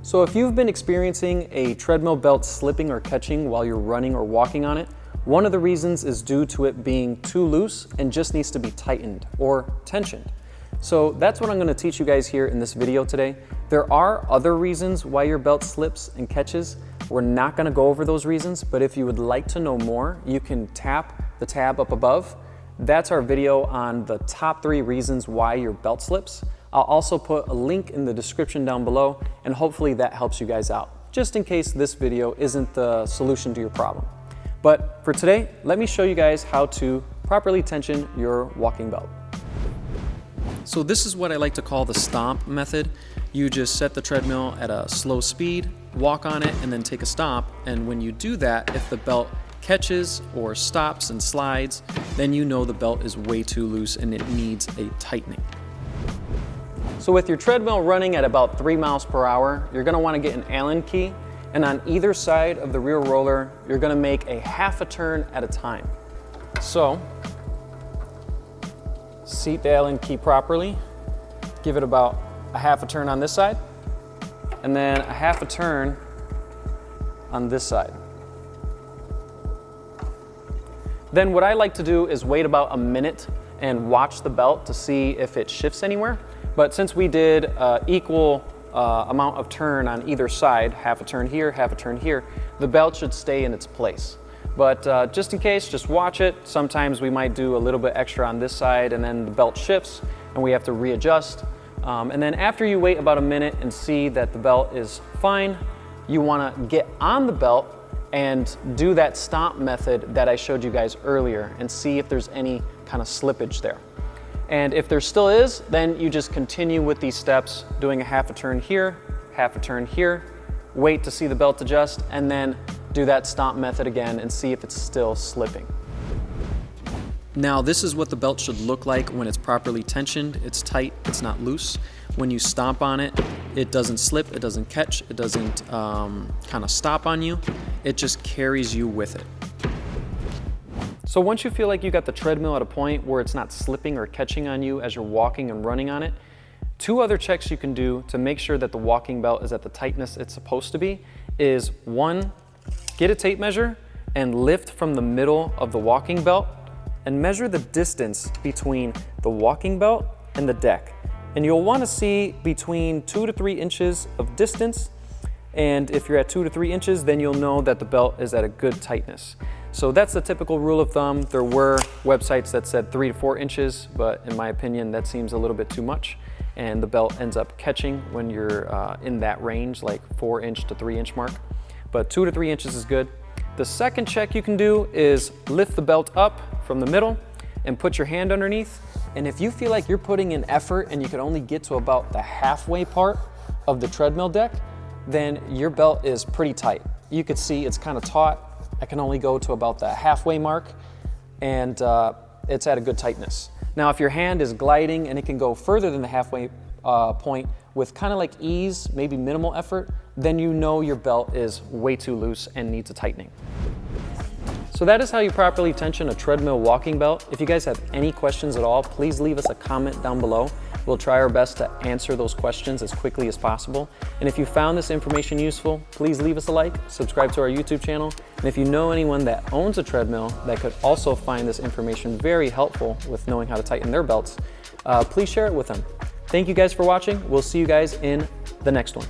So if you've been experiencing a treadmill belt slipping or catching while you're running or walking on it, one of the reasons is due to it being too loose and just needs to be tightened or tensioned. So that's what I'm going to teach you guys here in this video today. There are other reasons why your belt slips and catches. We're not going to go over those reasons, but if you would like to know more, you can tap the tab up above. That's our video on the top 3 reasons why your belt slips. I'll also put a link in the description down below, and hopefully that helps you guys out, just in case this video isn't the solution to your problem. But for today, let me show you guys how to properly tension your walking belt. So this is what I like to call the stomp method. You just set the treadmill at a slow speed, walk on it, and then take a stomp. And when you do that, if the belt catches or stops and slides, then you know the belt is way too loose and it needs a tightening. So with your treadmill running at about 3 miles per hour, you're gonna wanna get an Allan key, and on either side of the rear roller, you're gonna make a half a turn at a time. So, seat the Allan key properly, give it about a half a turn on this side, and then a half a turn on this side. Then what I like to do is wait about a minute and watch the belt to see if it shifts anywhere. But since we did equal amount of turn on either side, half a turn here, half a turn here, the belt should stay in its place. But just in case, just watch it. Sometimes we might do a little bit extra on this side and then the belt shifts and we have to readjust. And then after you wait about a minute and see that the belt is fine, you wanna get on the belt and do that stomp method that I showed you guys earlier and see if there's any kind of slippage there. And if there still is, then you just continue with these steps, doing a half a turn here, half a turn here, wait to see the belt adjust, and then do that stomp method again and see if it's still slipping. Now this is what the belt should look like when it's properly tensioned. It's tight, it's not loose. When you stomp on it, it doesn't slip, it doesn't catch, it doesn't kind of stop on you. It just carries you with it. So once you feel like you got the treadmill at a point where it's not slipping or catching on you as you're walking and running on it, 2 other checks you can do to make sure that the walking belt is at the tightness it's supposed to be is 1, get a tape measure and lift from the middle of the walking belt and measure the distance between the walking belt and the deck. And you'll want to see between 2 to 3 inches of distance. And if you're at 2 to 3 inches, then you'll know that the belt is at a good tightness. So that's the typical rule of thumb. There were websites that said 3 to 4 inches, but in my opinion, that seems a little bit too much. And the belt ends up catching when you're in that range, like 4-inch to 3-inch mark. But 2 to 3 inches is good. The second check you can do is lift the belt up from the middle and put your hand underneath. And if you feel like you're putting in effort and you can only get to about the halfway part of the treadmill deck, then your belt is pretty tight. You could see it's kind of taut. I can only go to about the halfway mark, and it's at a good tightness. Now, if your hand is gliding and it can go further than the halfway point with kind of like ease, maybe minimal effort, then you know your belt is way too loose and needs a tightening. So that is how you properly tension a treadmill walking belt. If you guys have any questions at all, please leave us a comment down below. We'll try our best to answer those questions as quickly as possible. And if you found this information useful, please leave us a like, subscribe to our YouTube channel. And if you know anyone that owns a treadmill that could also find this information very helpful with knowing how to tighten their belts, please share it with them. Thank you guys for watching. We'll see you guys in the next one.